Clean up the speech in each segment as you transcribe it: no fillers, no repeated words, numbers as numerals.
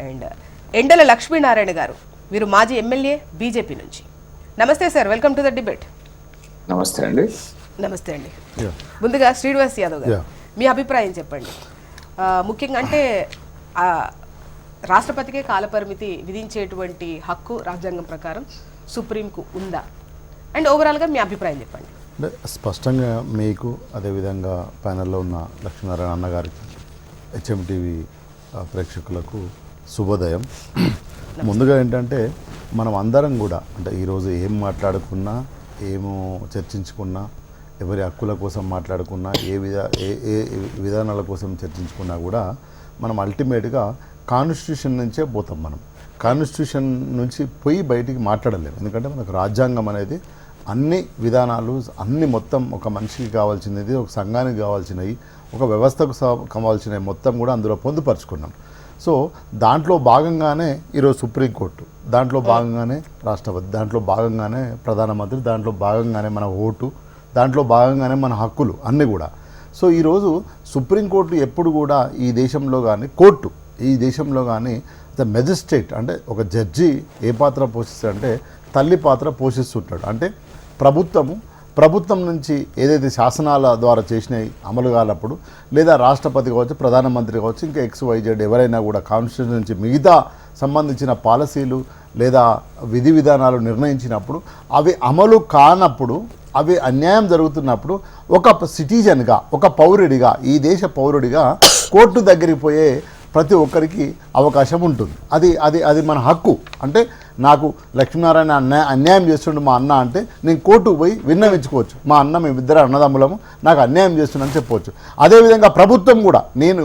And ఎండల లక్ష్మీనారాయణ గారు, వీరు మాజీ ఎమ్మెల్యే బీజేపీ నుంచి. నమస్తే sir, welcome to the debate. నమస్తే అండి. నమస్తే అండి. ముందుగా శ్రీనివాస్ యాదవ్ గారు, మీ అభిప్రాయం చెప్పండి. ముఖ్యంగా అంటే రాష్ట్రపతికే కాలపరిమితి విధించేటువంటి హక్కు రాజ్యాంగం ప్రకారం సుప్రీంకు ఉందా? అండ్ ఓవరాల్గా మీ అభిప్రాయం చెప్పండి. అంటే స్పష్టంగా మీకు, అదేవిధంగా ప్యానెల్లో ఉన్న లక్ష్మీనారాయణ అన్న గారికి, హెచ్ఎంటీవీ ప్రేక్షకులకు శుభోదయం. ముందుగా ఏంటంటే మనం అందరం కూడా అంటే ఈరోజు ఏం మాట్లాడుకున్నా, ఏమో చర్చించుకున్నా, ఎవరి హక్కుల కోసం మాట్లాడుకున్నా, ఏ విధానాల కోసం చర్చించుకున్నా కూడా మనం అల్టిమేట్గా కాన్స్టిట్యూషన్ నుంచే పోతాం. మనం కాన్స్టిట్యూషన్ నుంచి పోయి బయటికి మాట్లాడలేము. ఎందుకంటే మనకు రాజ్యాంగం అనేది అన్ని విధానాలు, అన్ని మొత్తం ఒక మనిషికి కావాల్సినది, ఒక సంఘానికి కావాల్సినవి, ఒక వ్యవస్థకు కావాల్సినవి మొత్తం కూడా అందులో పొందుపరుచుకున్నాం. సో దాంట్లో భాగంగానే ఈరోజు సుప్రీంకోర్టు, దాంట్లో భాగంగానే రాష్ట్రపతి, దాంట్లో భాగంగానే ప్రధానమంత్రి, దాంట్లో భాగంగానే మన ఓటు, దాంట్లో భాగంగానే మన హక్కులు అన్నీ కూడా. సో ఈరోజు సుప్రీంకోర్టు ఎప్పుడు కూడా ఈ దేశంలో కానీ, కోర్టు ఈ దేశంలో కానీ ద మెజిస్ట్రేట్ అంటే ఒక జడ్జి ఏ పాత్ర పోషిస్తాడంటే తల్లి పాత్ర పోషిస్తుంటాడు. అంటే ప్రభుత్వం నుంచి ఏదైతే శాసనాల ద్వారా చేసినవి అమలు కానప్పుడు, లేదా రాష్ట్రపతి కావచ్చు, ప్రధానమంత్రి కావచ్చు, ఇంకా XYZ ఎవరైనా కూడా కాన్స్టిట్యూషన్ నుంచి మిగతా సంబంధించిన పాలసీలు లేదా విధి విధానాలు నిర్ణయించినప్పుడు అవి అమలు కానప్పుడు, అవి అన్యాయం జరుగుతున్నప్పుడు ఒక సిటిజన్గా, ఒక పౌరుడిగా, ఈ దేశ పౌరుడిగా కోర్టు దగ్గరికి పోయే ప్రతి ఒక్కరికి అవకాశం ఉంటుంది. అది మన హక్కు. అంటే నాకు లక్ష్మీనారాయణ అన్యాయం చేస్తుండే మా అన్న అంటే నేను కోర్టుకు పోయి విన్నవించుకోవచ్చు. మా అన్న, మేమిద్దరు అన్నదమ్ములము, నాకు అన్యాయం చేస్తుందని చెప్పవచ్చు. అదేవిధంగా ప్రభుత్వం కూడా, నేను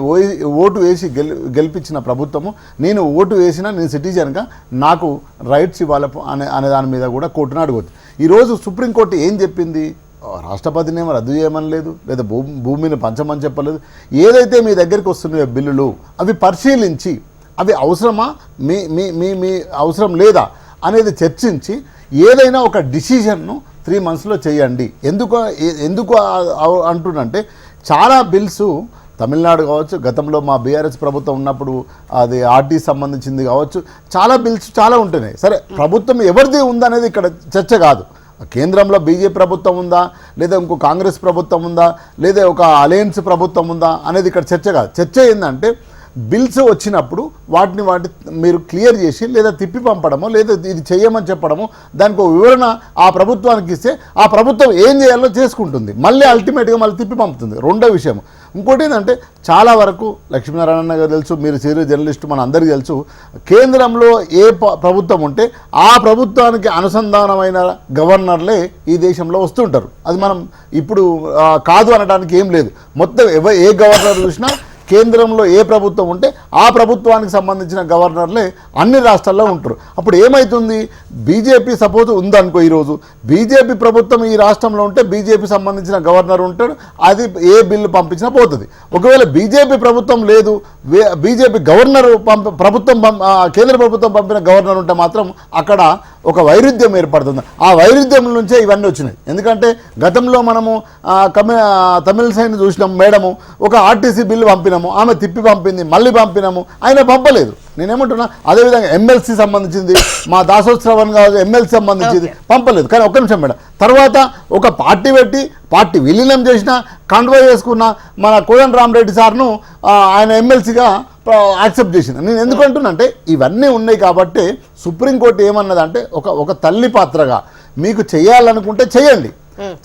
ఓటు వేసి గెలిపించిన ప్రభుత్వము, నేను ఓటు వేసినా నేను సిటిజన్గా నాకు రైట్స్ ఇవ్వాలి అనే దాని మీద కూడా కోర్టును అడగవచ్చు. ఈరోజు సుప్రీంకోర్టు ఏం చెప్పింది? రాష్ట్రపతినేమో రద్దు చేయమని లేదు, లేదా భూమిని పంచమని చెప్పలేదు. ఏదైతే మీ దగ్గరికి వస్తున్నాయో బిల్లులు, అవి పరిశీలించి అవి అవసరమా, మీ అవసరం లేదా అనేది చర్చించి ఏదైనా ఒక డిసిజన్ను 3 monthsలో చేయండి. ఎందుకు అంటున్నంటే చాలా బిల్స్ తమిళనాడు కావచ్చు, గతంలో మా బీఆర్ఎస్ ప్రభుత్వం ఉన్నప్పుడు అది ఆర్టీ సంబంధించింది కావచ్చు, చాలా బిల్స్ చాలా ఉంటున్నాయి. సరే, ప్రభుత్వం ఎవరిది ఉందనేది ఇక్కడ చర్చ కాదు. కేంద్రంలో బీజేపీ ప్రభుత్వం ఉందా, లేదా ఇంకో కాంగ్రెస్ ప్రభుత్వం ఉందా, లేదా ఒక అలయన్స్ ప్రభుత్వం ఉందా అనేది ఇక్కడ చర్చ కాదు. చర్చ ఏంటంటే బిల్స్ వచ్చినప్పుడు వాటిని మీరు క్లియర్ చేసి, లేదా తిప్పి పంపడమో, లేదా ఇది చేయమని చెప్పడమో, దానికి ఒక వివరణ ఆ ప్రభుత్వానికి ఇస్తే ఆ ప్రభుత్వం ఏం చేయాలో చేసుకుంటుంది, మళ్ళీ అల్టిమేట్గా మళ్ళీ తిప్పి పంపుతుంది. రెండో విషయం ఇంకోటి ఏంటంటే, చాలా వరకు లక్ష్మీనారాయణ గారు తెలుసు, మీరు సీనియర్ జర్నలిస్టు, మన అందరికీ తెలుసు, కేంద్రంలో ఏ ప్రభుత్వం ఉంటే ఆ ప్రభుత్వానికి అనుసంధానమైన గవర్నర్లే ఈ దేశంలో వస్తుంటారు. అది మనం ఇప్పుడు కాదు అనడానికి ఏం లేదు. మొత్తం ఏ గవర్నర్ చూసినా కేంద్రంలో ఏ ప్రభుత్వం ఉంటే ఆ ప్రభుత్వానికి సంబంధించిన గవర్నర్లే అన్ని రాష్ట్రాల్లో ఉంటారు. అప్పుడు ఏమవుతుంది? బీజేపీ సపోజ్ ఉందనుకో, ఈరోజు బీజేపీ ప్రభుత్వం ఈ రాష్ట్రంలో ఉంటే బీజేపీ సంబంధించిన గవర్నర్ ఉంటాడు, అది ఏ బిల్లు పంపించినా పోతుంది. ఒకవేళ బీజేపీ ప్రభుత్వం లేదు, బీజేపీ గవర్నర్ కేంద్ర ప్రభుత్వం పంపిన గవర్నర్ ఉంటే మాత్రం అక్కడ ఒక వైరుధ్యం ఏర్పడుతుంది. ఆ వైరుధ్యం నుంచే ఇవన్నీ వచ్చినాయి. ఎందుకంటే గతంలో మనము తమిళ సైన్ చూసినాం, మేడము ఒక ఆర్టీసీ బిల్లు పంపినాము, ఆమె తిప్పి పంపింది, మళ్ళీ పంపినాము, ఆయన పంపలేదు. నేనేమంటున్నా, అదేవిధంగా ఎమ్మెల్సీ సంబంధించింది, మా దాసోత్సవం కాదు, ఎమ్మెల్సీ సంబంధించింది పంపలేదు. కానీ ఒక్క నిమిషం మేడం, తర్వాత ఒక పార్టీ పెట్టి పార్టీ విలీనం చేసిన, కాంట్రోల్ చేసుకున్న మన కోదండ రామరెడ్డి సార్ను ఆయన ఎమ్మెల్సీగా యాక్సెప్ట్ చేసింది. నేను ఎందుకంటున్నానంటే ఇవన్నీ ఉన్నాయి కాబట్టి సుప్రీంకోర్టు ఏమన్నదంటే ఒక తల్లి పాత్రగా మీకు చేయాలనుకుంటే చేయండి,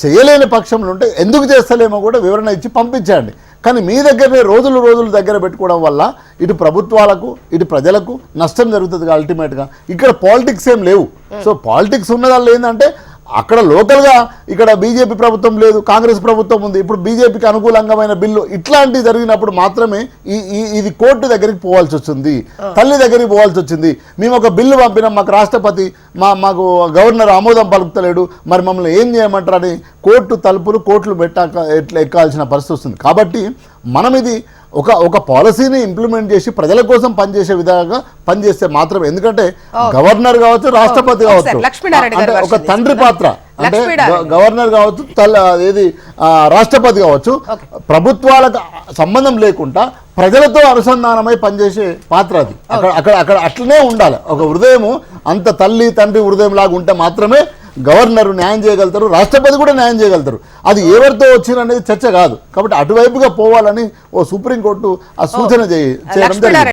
చేయలేని పక్షంలో ఉంటే ఎందుకు చేస్తలేమో కూడా వివరణ ఇచ్చి పంపించండి. కానీ మీ దగ్గరనే రోజులు దగ్గర పెట్టుకోవడం వల్ల ఇటు ప్రభుత్వాలకు, ఇటు ప్రజలకు నష్టం జరుగుతుంది అల్టిమేట్గా. ఇక్కడ పాలిటిక్స్ ఏం లేవు. సో పాలిటిక్స్ ఉన్నదాళ్ళు ఏంటంటే, అక్కడ లోకల్గా ఇక్కడ బీజేపీ ప్రభుత్వం లేదు, కాంగ్రెస్ ప్రభుత్వం ఉంది, ఇప్పుడు బీజేపీకి అనుకూలంగా బిల్లు ఇట్లాంటివి జరిగినప్పుడు మాత్రమే ఇది కోర్టు దగ్గరికి పోవాల్సి వచ్చింది, తల్లి దగ్గరికి పోవాల్సి వచ్చింది. మేము ఒక బిల్లు పంపినాం, మాకు రాష్ట్రపతి మాకు గవర్నర్ ఆమోదం పలుకుతలేడు, మరి మమ్మల్ని ఏం చేయమంటారని కోర్టులు ఎక్కాల్సిన పరిస్థితి వస్తుంది. కాబట్టి మనం ఇది ఒక పాలసీని ఇంప్లిమెంట్ చేసి ప్రజల కోసం పనిచేసే విధంగా పనిచేస్తే మాత్రమే. ఎందుకంటే గవర్నర్ కావచ్చు, రాష్ట్రపతి కావచ్చు, అంటే ఒక తండ్రి పాత్ర, అంటే లక్ష్మీనారాయణ. గవర్నర్ కావచ్చు ఏది రాష్ట్రపతి కావచ్చు, ప్రభుత్వాలకు సంబంధం లేకుండా ప్రజలతో అనుసంధానమై పనిచేసే పాత్ర అది. అక్కడ అక్కడ అక్కడ అట్లనే ఉండాలి. ఒక హృదయము అంత తల్లి తండ్రి హృదయం లాగా ఉంటే మాత్రమే గవర్నర్ న్యాయం చేయగలుగుతారు, రాష్ట్రపతి కూడా న్యాయం చేయగలుగుతారు. అది ఎవరితో వచ్చిందనేది చర్చ కాదు. కాబట్టి అటువైపుగా పోవాలని ఓ సుప్రీంకోర్టు ఆ సూచన చేయడం జరిగింది.